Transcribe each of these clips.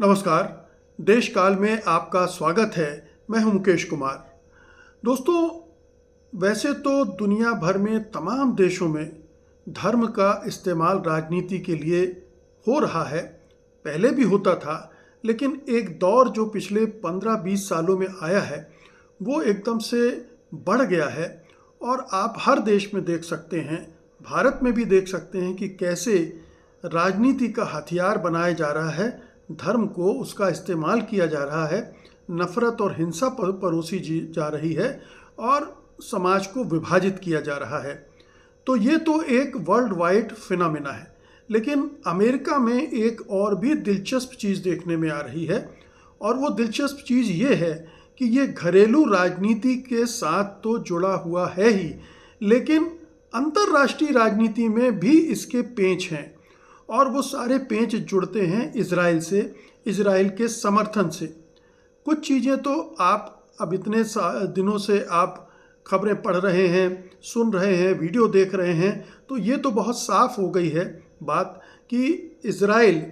नमस्कार। देश काल में आपका स्वागत है। मैं हूं मुकेश कुमार। दोस्तों, वैसे तो दुनिया भर में तमाम देशों में धर्म का इस्तेमाल राजनीति के लिए हो रहा है। पहले भी होता था, लेकिन एक दौर जो पिछले 15-20 सालों में आया है वो एकदम से बढ़ गया है। और आप हर देश में देख सकते हैं, भारत में भी देख सकते हैं कि कैसे राजनीति का हथियार बनाया जा रहा है, धर्म को उसका इस्तेमाल किया जा रहा है, नफरत और हिंसा परोसी जा रही है और समाज को विभाजित किया जा रहा है। तो ये तो एक वर्ल्ड वाइड फिनोमेना है। लेकिन अमेरिका में एक और भी दिलचस्प चीज़ देखने में आ रही है, और वो दिलचस्प चीज़ ये है कि ये घरेलू राजनीति के साथ तो जुड़ा हुआ है ही, लेकिन अंतर्राष्ट्रीय राजनीति में भी इसके पेंच हैं। और वो सारे पेंच जुड़ते हैं इजराइल से, इजराइल के समर्थन से। कुछ चीज़ें तो आप अब इतने दिनों से आप खबरें पढ़ रहे हैं, सुन रहे हैं, वीडियो देख रहे हैं, तो ये तो बहुत साफ हो गई है बात कि इजराइल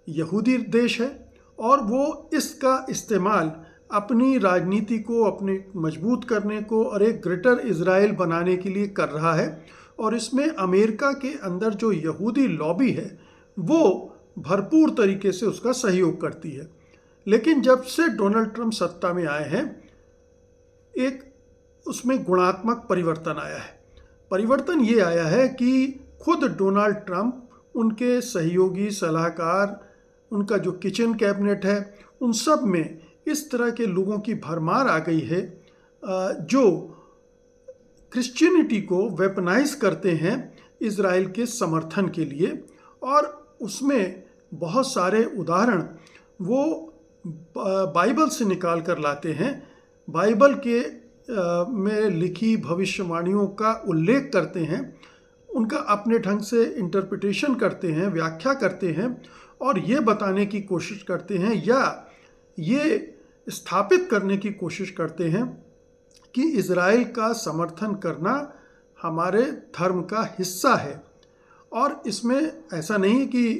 यहूदी देश है और वो इसका इस्तेमाल अपनी राजनीति को अपने मजबूत करने को और एक ग्रेटर इजराइल बनाने के लिए कर रहा है। और इसमें अमेरिका के अंदर जो यहूदी लॉबी है वो भरपूर तरीके से उसका सहयोग करती है। लेकिन जब से डोनाल्ड ट्रंप सत्ता में आए हैं, एक उसमें गुणात्मक परिवर्तन आया है। परिवर्तन ये आया है कि खुद डोनाल्ड ट्रंप, उनके सहयोगी सलाहकार, उनका जो किचन कैबिनेट है, उन सब में इस तरह के लोगों की भरमार आ गई है जो क्रिश्चियनिटी को वेपनाइज करते हैं इजराइल के समर्थन के लिए। और उसमें बहुत सारे उदाहरण वो बाइबल से निकाल कर लाते हैं। बाइबल के में लिखी भविष्यवाणियों का उल्लेख करते हैं, उनका अपने ढंग से इंटरप्रिटेशन करते हैं, व्याख्या करते हैं और ये बताने की कोशिश करते हैं या ये स्थापित करने की कोशिश करते हैं कि इजराइल का समर्थन करना हमारे धर्म का हिस्सा है। और इसमें ऐसा नहीं कि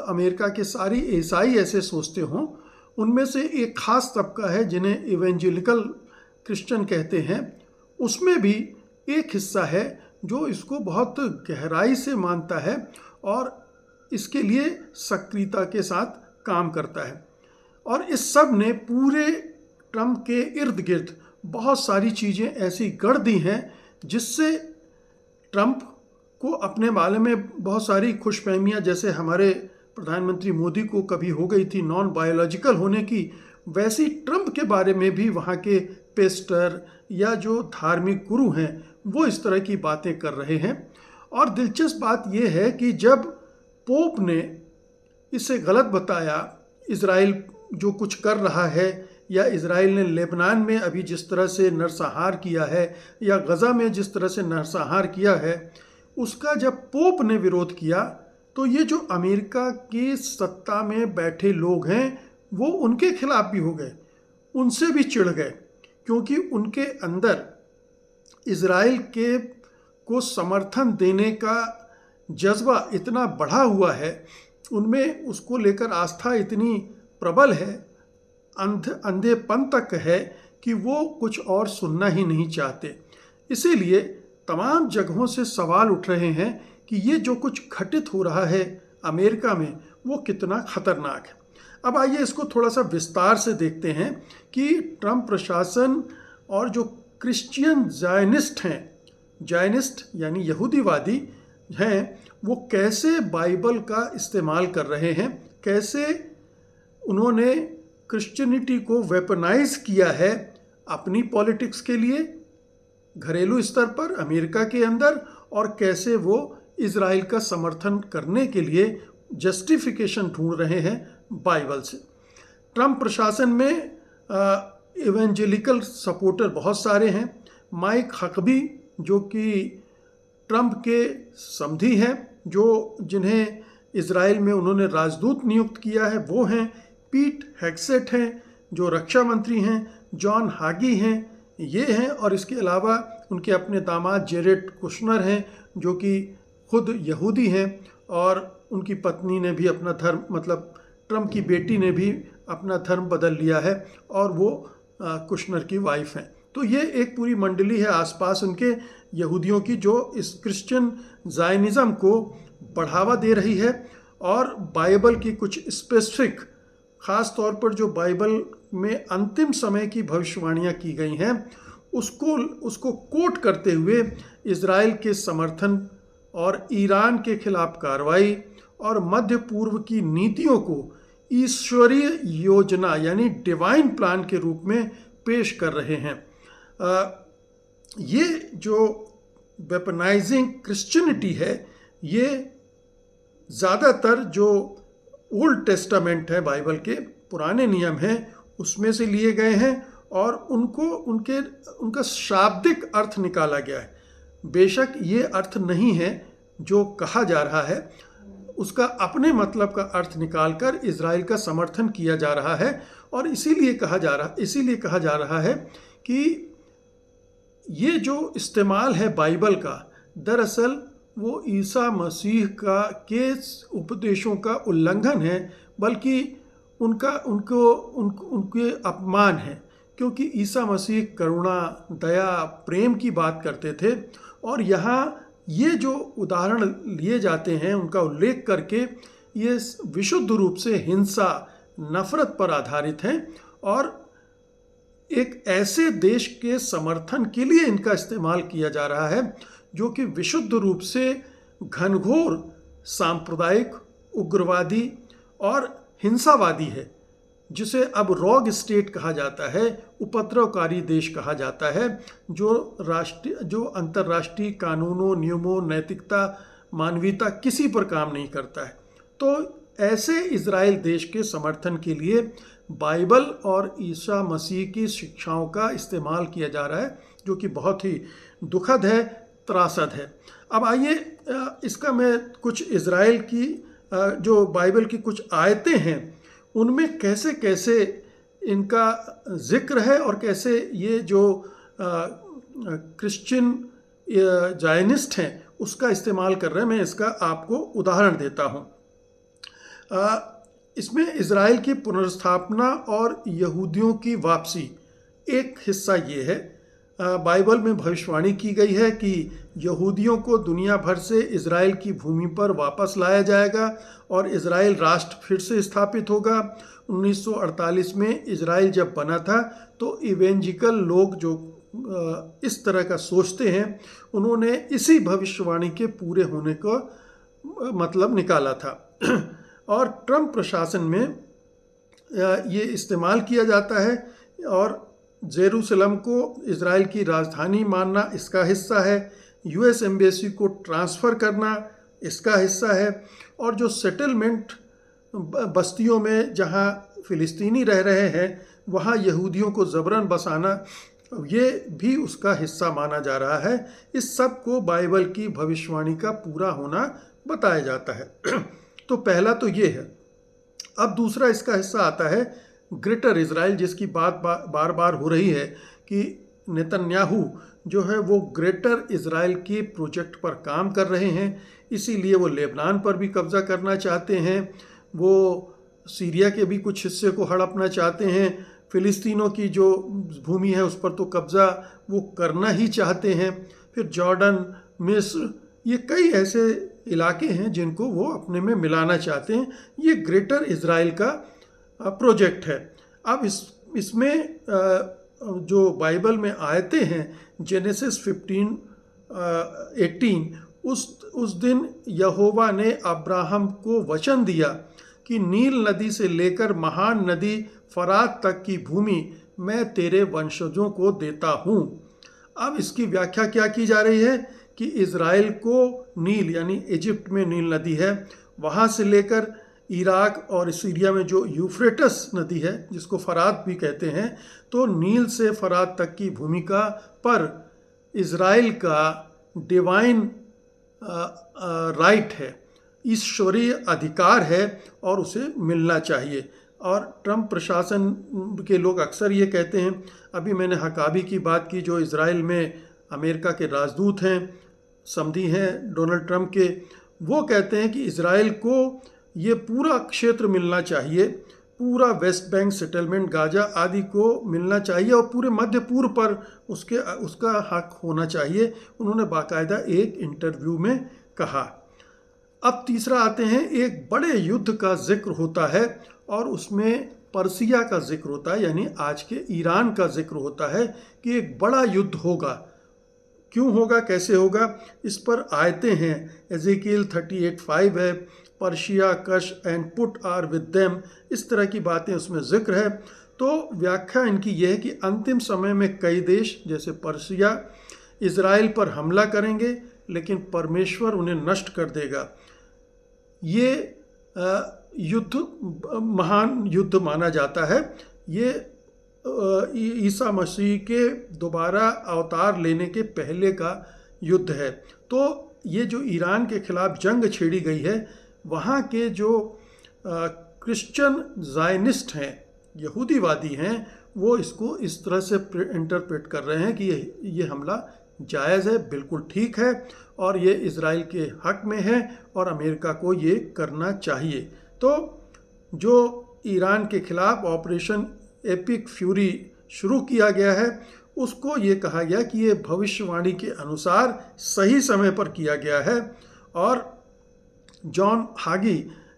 अमेरिका के सारी ईसाई ऐसे सोचते हों। उनमें से एक ख़ास तबका है जिन्हें इवेंजेलिकल क्रिश्चियन कहते हैं, उसमें भी एक हिस्सा है जो इसको बहुत गहराई से मानता है और इसके लिए सक्रियता के साथ काम करता है। और इस सब ने पूरे ट्रंप के इर्द गिर्द बहुत सारी चीज़ें ऐसी गढ़ दी हैं जिससे ट्रंप को अपने बारे में बहुत सारी खुशफहमियाँ, जैसे हमारे प्रधानमंत्री मोदी को कभी हो गई थी नॉन बायोलॉजिकल होने की, वैसी ट्रंप के बारे में भी वहाँ के पेस्टर या जो धार्मिक गुरु हैं वो इस तरह की बातें कर रहे हैं। और दिलचस्प बात यह है कि जब पोप ने इसे गलत बताया, इजराइल जो कुछ कर रहा है या इजराइल ने लेबनान में अभी जिस तरह से नरसंहार किया है या गज़ा में जिस तरह से नरसंहार किया है, उसका जब पोप ने विरोध किया तो ये जो अमेरिका की सत्ता में बैठे लोग हैं वो उनके खिलाफ भी हो गए, उनसे भी चिढ़ गए, क्योंकि उनके अंदर इजराइल के को समर्थन देने का जज्बा इतना बढ़ा हुआ है, उनमें उसको लेकर आस्था इतनी प्रबल है, अंधेपन तक है कि वो कुछ और सुनना ही नहीं चाहते। इसीलिए तमाम जगहों से सवाल उठ रहे हैं कि ये जो कुछ घटित हो रहा है अमेरिका में वो कितना खतरनाक है। अब आइए इसको थोड़ा सा विस्तार से देखते हैं कि ट्रंप प्रशासन और जो क्रिश्चियन जायनिस्ट हैं, जायनिस्ट यानी यहूदीवादी हैं, वो कैसे बाइबल का इस्तेमाल कर रहे हैं, कैसे उन्होंने क्रिश्चियनिटी को वेपनाइज किया है अपनी पॉलिटिक्स के लिए घरेलू स्तर पर अमेरिका के अंदर, और कैसे वो इजराइल का समर्थन करने के लिए जस्टिफिकेशन ढूंढ रहे हैं बाइबल से। ट्रंप प्रशासन में इवेंजेलिकल सपोर्टर बहुत सारे हैं। माइक हकबी जो कि ट्रंप के समधी हैं, जो जिन्हें इजराइल में उन्होंने राजदूत नियुक्त किया है, वो हैं। पीट हेगसेट हैं जो रक्षा मंत्री हैं। जॉन हागी हैं, ये हैं। और इसके अलावा उनके अपने दामाद जेरेड कुशनर हैं जो कि खुद यहूदी हैं और उनकी पत्नी ने भी अपना धर्म मतलब ट्रम्प की बेटी ने भी अपना धर्म बदल लिया है और वो कुशनर की वाइफ हैं। तो ये एक पूरी मंडली है आसपास उनके यहूदियों की, जो इस क्रिश्चियन जायनिज़्म को बढ़ावा दे रही है और बाइबल की कुछ स्पेसिफिक, ख़ास तौर पर जो बाइबल में अंतिम समय की भविष्यवाणियाँ की गई हैं उसको कोट करते हुए इज़राइल के समर्थन और ईरान के खिलाफ कार्रवाई और मध्य पूर्व की नीतियों को ईश्वरीय योजना यानी डिवाइन प्लान के रूप में पेश कर रहे हैं। ये जो वेपनाइजिंग क्रिश्चियनिटी है, ये ज़्यादातर जो ओल्ड टेस्टामेंट है, बाइबल के पुराने नियम हैं, उसमें से लिए गए हैं और उनका शाब्दिक अर्थ निकाला गया है। बेशक ये अर्थ नहीं है जो कहा जा रहा है, उसका अपने मतलब का अर्थ निकालकर इज़राइल का समर्थन किया जा रहा है और इसीलिए कहा जा रहा है कि ये जो इस्तेमाल है बाइबल का, दरअसल वो ईसा मसीह के उपदेशों का उल्लंघन है, बल्कि उनके अपमान है, क्योंकि ईसा मसीह करुणा, दया, प्रेम की बात करते थे और यहाँ ये जो उदाहरण लिए जाते हैं उनका उल्लेख करके ये विशुद्ध रूप से हिंसा, नफरत पर आधारित हैं और एक ऐसे देश के समर्थन के लिए इनका इस्तेमाल किया जा रहा है जो कि विशुद्ध रूप से घनघोर सांप्रदायिक, उग्रवादी और हिंसावादी है, जिसे अब रॉग स्टेट कहा जाता है, उपद्रवकारी देश कहा जाता है, जो अंतर्राष्ट्रीय कानूनों, नियमों, नैतिकता, मानवीयता किसी पर काम नहीं करता है। तो ऐसे इज़राइल देश के समर्थन के लिए बाइबल और ईसा मसीह की शिक्षाओं का इस्तेमाल किया जा रहा है, जो कि बहुत ही दुखद है, त्रासद है। अब आइए इसका मैं कुछ इज़राइल की जो बाइबल की कुछ आयतें हैं उनमें कैसे कैसे इनका जिक्र है और कैसे ये जो क्रिश्चियन जायनिस्ट हैं उसका इस्तेमाल कर रहे हैं, मैं इसका आपको उदाहरण देता हूँ। इसमें इज़राइल की पुनर्स्थापना और यहूदियों की वापसी एक हिस्सा ये है। बाइबल में भविष्यवाणी की गई है कि यहूदियों को दुनिया भर से इज़राइल की भूमि पर वापस लाया जाएगा और इज़राइल राष्ट्र फिर से स्थापित होगा। 1948 में इज़राइल जब बना था तो इवेंजिकल लोग जो इस तरह का सोचते हैं, उन्होंने इसी भविष्यवाणी के पूरे होने का मतलब निकाला था और ट्रम्प प्रशासन में ये इस्तेमाल किया जाता है और जेरूसलम को इज़राइल की राजधानी मानना इसका हिस्सा है, यूएस एम्बेसी को ट्रांसफ़र करना इसका हिस्सा है और जो सेटलमेंट बस्तियों में जहां फ़िलिस्तीनी रह रहे हैं वहां यहूदियों को ज़बरन बसाना, ये भी उसका हिस्सा माना जा रहा है। इस सब को बाइबल की भविष्यवाणी का पूरा होना बताया जाता है। तो पहला तो ये है। अब दूसरा इसका हिस्सा आता है ग्रेटर इज़राइल, जिसकी बात बार बार हो रही है कि नेतन्याहू जो है वो ग्रेटर इज़राइल के प्रोजेक्ट पर काम कर रहे हैं, इसीलिए वो लेबनान पर भी कब्ज़ा करना चाहते हैं, वो सीरिया के भी कुछ हिस्से को हड़पना चाहते हैं, फ़िलिस्तीनों की जो भूमि है उस पर तो कब्ज़ा वो करना ही चाहते हैं, फिर जॉर्डन, मिस्र, ये कई ऐसे इलाके हैं जिनको वो अपने में मिलाना चाहते हैं। ये ग्रेटर इज़राइल का प्रोजेक्ट है। अब इसमें जो बाइबल में आयतें हैं, जेनेसिस 15:18, उस दिन यहोवा ने अब्राहम को वचन दिया कि नील नदी से लेकर महान नदी फरात तक की भूमि मैं तेरे वंशजों को देता हूँ। अब इसकी व्याख्या क्या की जा रही है कि इज़राइल को नील यानी इजिप्ट में नील नदी है, वहाँ से लेकर इराक और सीरिया में जो यूफ्रेटस नदी है जिसको फरात भी कहते हैं, तो नील से फरात तक की भूमिका पर इज़राइल का डिवाइन राइट है, ईश्वरीय अधिकार है और उसे मिलना चाहिए। और ट्रम्प प्रशासन के लोग अक्सर ये कहते हैं, अभी मैंने हकाबी की बात की जो इज़राइल में अमेरिका के राजदूत हैं, समधी हैं डोनाल्ड ट्रम्प के, वो कहते हैं कि इज़राइल को ये पूरा क्षेत्र मिलना चाहिए, पूरा वेस्ट बैंक सेटलमेंट गाजा आदि को मिलना चाहिए और पूरे मध्य पूर्व पर उसका हक होना चाहिए, उन्होंने बाकायदा एक इंटरव्यू में कहा। अब तीसरा आते हैं, एक बड़े युद्ध का जिक्र होता है और उसमें पर्सिया का जिक्र होता है, यानी आज के ईरान का जिक्र होता है कि एक बड़ा युद्ध होगा। क्यों होगा, कैसे होगा, इस पर आयतें हैं। एजेकियल 38:5 है, पर्शिया, कश and put are with them, इस तरह की बातें उसमें जिक्र है। तो व्याख्या इनकी यह है कि अंतिम समय में कई देश जैसे पर्शिया इज़राइल पर हमला करेंगे, लेकिन परमेश्वर उन्हें नष्ट कर देगा। ये युद्ध महान युद्ध माना जाता है। ये ईसा मसीह के दोबारा अवतार लेने के पहले का युद्ध है। तो ये जो ईरान के खिलाफ जंग छेड़ी गई है, वहाँ के जो क्रिश्चियन ज़ायनिस्ट हैं, यहूदीवादी हैं, वो इसको इस तरह से इंटरप्रेट कर रहे हैं कि ये हमला जायज़ है, बिल्कुल ठीक है और ये इज़राइल के हक में है और अमेरिका को ये करना चाहिए। तो जो ईरान के खिलाफ ऑपरेशन एपिक फ्यूरी शुरू किया गया है, उसको ये कहा गया कि ये भविष्यवाणी के अनुसार सही समय पर किया गया है और जॉन हागी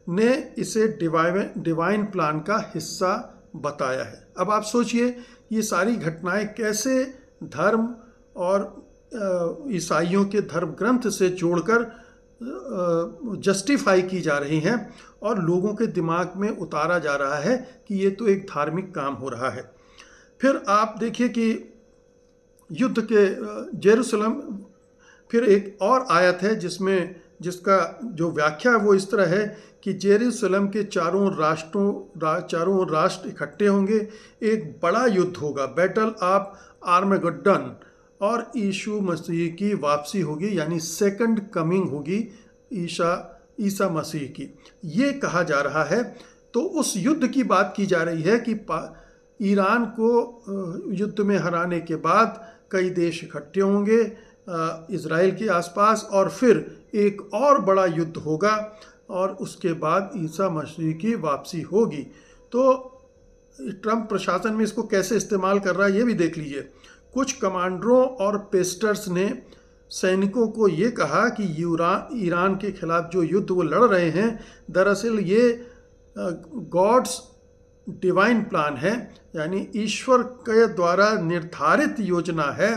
ने इसे डिवाइन प्लान का हिस्सा बताया है। अब आप सोचिए ये सारी घटनाएं कैसे धर्म और ईसाइयों के धर्म ग्रंथ से जोड़कर जस्टिफाई की जा रही हैं और लोगों के दिमाग में उतारा जा रहा है कि ये तो एक धार्मिक काम हो रहा है। फिर आप देखिए कि युद्ध के जेरूसलम, फिर एक और आयत है जिसका जो व्याख्या वो इस तरह है कि जेरूसलम के चारों राष्ट्र इकट्ठे होंगे, एक बड़ा युद्ध होगा, बैटल ऑफ आर्मेगेडोन, और यीशु मसीह की वापसी होगी, यानी सेकंड कमिंग होगी ईसा मसीह की, ये कहा जा रहा है। तो उस युद्ध की बात की जा रही है कि ईरान को युद्ध में हराने के बाद कई देश इकट्ठे होंगे इज़राइल के आसपास और फिर एक और बड़ा युद्ध होगा और उसके बाद ईसा मसीह की वापसी होगी। तो ट्रंप प्रशासन में इसको कैसे इस्तेमाल कर रहा है ये भी देख लीजिए। कुछ कमांडरों और पेस्टर्स ने सैनिकों को ये कहा कि ईरान के खिलाफ जो युद्ध वो लड़ रहे हैं, दरअसल ये गॉड्स डिवाइन प्लान है, यानी ईश्वर के द्वारा निर्धारित योजना है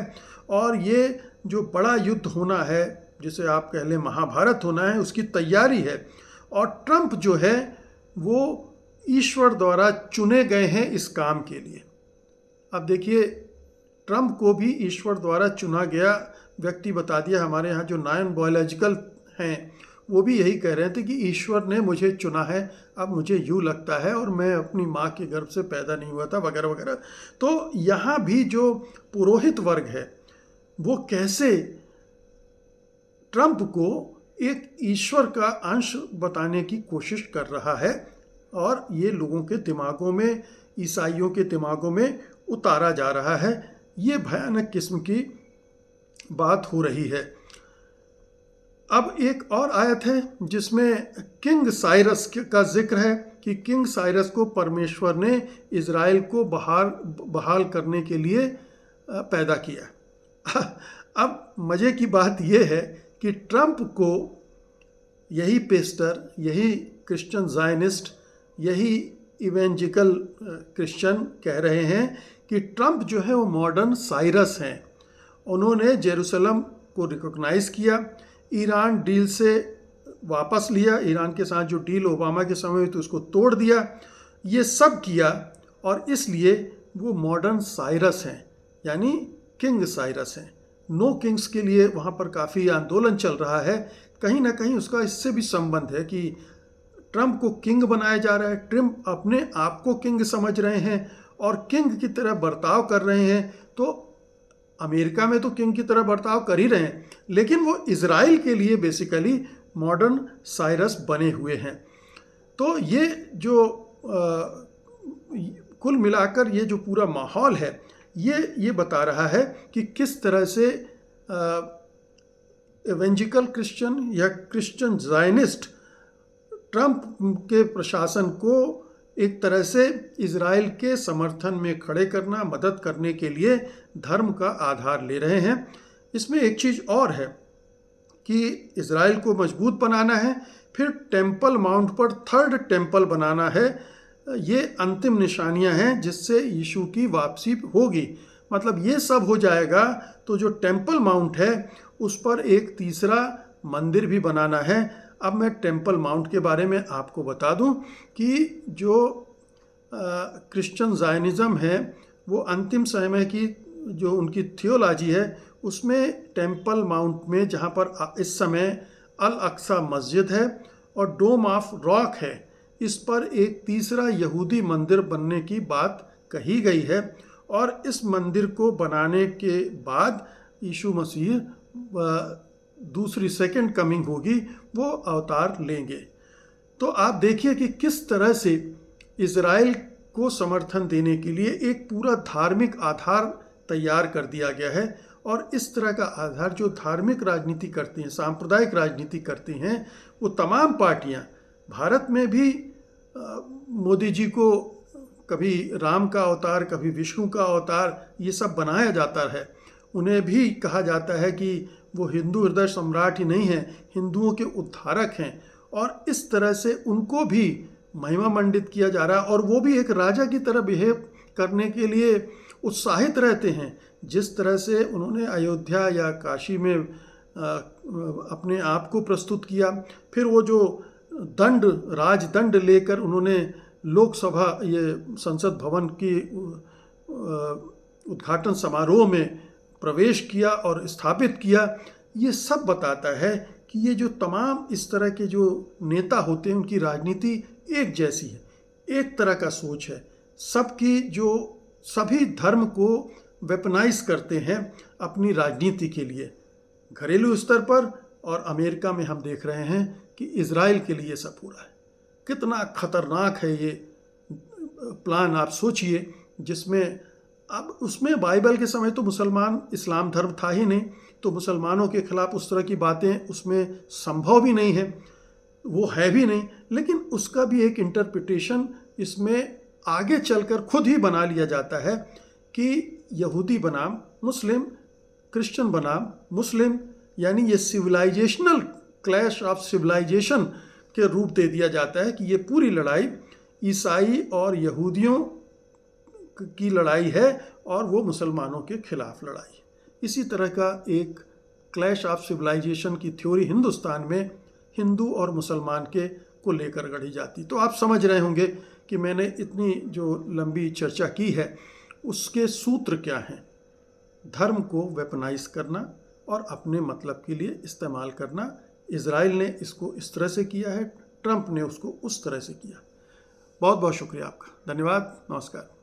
और ये जो बड़ा युद्ध होना है, जिसे आप कह लें महाभारत होना है, उसकी तैयारी है। और ट्रंप जो है वो ईश्वर द्वारा चुने गए हैं इस काम के लिए। अब देखिए, ट्रंप को भी ईश्वर द्वारा चुना गया व्यक्ति बता दिया। हमारे यहाँ जो नॉन बायोलॉजिकल हैं वो भी यही कह रहे थे कि ईश्वर ने मुझे चुना है, अब मुझे यूँ लगता है और मैं अपनी माँ के गर्भ से पैदा नहीं हुआ था, वगैरह वगैरह। तो यहाँ भी जो पुरोहित वर्ग है वो कैसे ट्रंप को एक ईश्वर का अंश बताने की कोशिश कर रहा है और ये लोगों के दिमागों में, ईसाइयों के दिमागों में उतारा जा रहा है। ये भयानक किस्म की बात हो रही है। अब एक और आयत है जिसमें किंग साइरस का जिक्र है कि किंग साइरस को परमेश्वर ने इज़राइल को बहाल करने के लिए पैदा किया। अब मज़े की बात यह है कि ट्रंप को यही पेस्टर, यही क्रिश्चियन ज़ायनिस्ट, यही इवेंजिकल क्रिश्चियन कह रहे हैं कि ट्रंप जो है वो मॉडर्न साइरस हैं। उन्होंने जेरूसलम को रिकॉग्नाइज़ किया, ईरान डील से वापस लिया, ईरान के साथ जो डील ओबामा के समय हुई तो उसको तोड़ दिया, ये सब किया और इसलिए वो मॉडर्न साइरस हैं, यानी किंग साइरस हैं। नो किंग्स के लिए वहाँ पर काफ़ी आंदोलन चल रहा है। कहीं ना कहीं उसका इससे भी संबंध है कि ट्रंप को किंग बनाया जा रहा है, ट्रंप अपने आप को किंग समझ रहे हैं और किंग की तरह बर्ताव कर रहे हैं। तो अमेरिका में तो किंग की तरह बर्ताव कर ही रहे हैं, लेकिन वो इज़राइल के लिए बेसिकली मॉडर्न साइरस बने हुए हैं। तो ये जो कुल मिलाकर ये जो पूरा माहौल है ये बता रहा है कि किस तरह से एवेंजिकल क्रिश्चियन या क्रिश्चियन ज़ायनिस्ट ट्रंप के प्रशासन को एक तरह से इजराइल के समर्थन में खड़े करना, मदद करने के लिए धर्म का आधार ले रहे हैं। इसमें एक चीज़ और है कि इजराइल को मजबूत बनाना है, फिर टेम्पल माउंट पर थर्ड टेम्पल बनाना है। ये अंतिम निशानियां हैं जिससे यीशु की वापसी होगी। मतलब ये सब हो जाएगा तो जो टेम्पल माउंट है उस पर एक तीसरा मंदिर भी बनाना है। अब मैं टेम्पल माउंट के बारे में आपको बता दूं कि जो क्रिश्चियन ज़ायनिज़्म है वो अंतिम समय की जो उनकी थियोलॉजी है उसमें टेम्पल माउंट में, जहाँ पर इस समय अल अक्सा मस्जिद है और डोम ऑफ रॉक है, इस पर एक तीसरा यहूदी मंदिर बनने की बात कही गई है। और इस मंदिर को बनाने के बाद यीशु मसीह दूसरी सेकंड कमिंग होगी, वो अवतार लेंगे। तो आप देखिए कि किस तरह से इजराइल को समर्थन देने के लिए एक पूरा धार्मिक आधार तैयार कर दिया गया है। और इस तरह का आधार जो धार्मिक राजनीति करती हैं, सांप्रदायिक राजनीति करती हैं, वो तमाम पार्टियां, भारत में भी मोदी जी को कभी राम का अवतार, कभी विष्णु का अवतार, ये सब बनाया जाता है। उन्हें भी कहा जाता है कि वो हिंदू हृदय सम्राट ही नहीं हैं, हिंदुओं के उद्धारक हैं। और इस तरह से उनको भी महिमा मंडित किया जा रहा है और वो भी एक राजा की तरह बिहेव करने के लिए उत्साहित रहते हैं। जिस तरह से उन्होंने अयोध्या या काशी में अपने आप को प्रस्तुत किया, फिर वो जो राजदंड लेकर उन्होंने लोकसभा, ये संसद भवन की उद्घाटन समारोह में प्रवेश किया और स्थापित किया, ये सब बताता है कि ये जो तमाम इस तरह के जो नेता होते हैं उनकी राजनीति एक जैसी है, एक तरह का सोच है। सबकी जो सभी धर्म को वेपनाइज करते हैं अपनी राजनीति के लिए। घरेलू स्तर पर और अमेरिका में हम देख रहे हैं कि इजराइल के लिए सब हो रहा है। कितना खतरनाक है ये प्लान, आप सोचिए, जिसमें अब उसमें बाइबल के समय तो मुसलमान, इस्लाम धर्म था ही नहीं, तो मुसलमानों के खिलाफ उस तरह की बातें उसमें संभव भी नहीं है, वो है भी नहीं। लेकिन उसका भी एक इंटरप्रिटेशन इसमें आगे चलकर खुद ही बना लिया जाता है कि यहूदी बनाम मुस्लिम, क्रिश्चियन बनाम मुस्लिम, यानी ये सिविलाइजेशनल क्लैश ऑफ सिविलाइजेशन के रूप दे दिया जाता है कि ये पूरी लड़ाई ईसाई और यहूदियों की लड़ाई है और वो मुसलमानों के खिलाफ लड़ाई है। इसी तरह का एक क्लैश ऑफ सिविलाइजेशन की थ्योरी हिंदुस्तान में हिंदू और मुसलमान के को लेकर गढ़ी जाती। तो आप समझ रहे होंगे कि मैंने इतनी जो लंबी चर्चा की है उसके सूत्र क्या हैं। धर्म को वेपनाइज करना और अपने मतलब के लिए इस्तेमाल करना। इजराइल ने इसको इस तरह से किया है, ट्रंप ने उसको उस तरह से किया। बहुत बहुत शुक्रिया आपका, धन्यवाद, नमस्कार।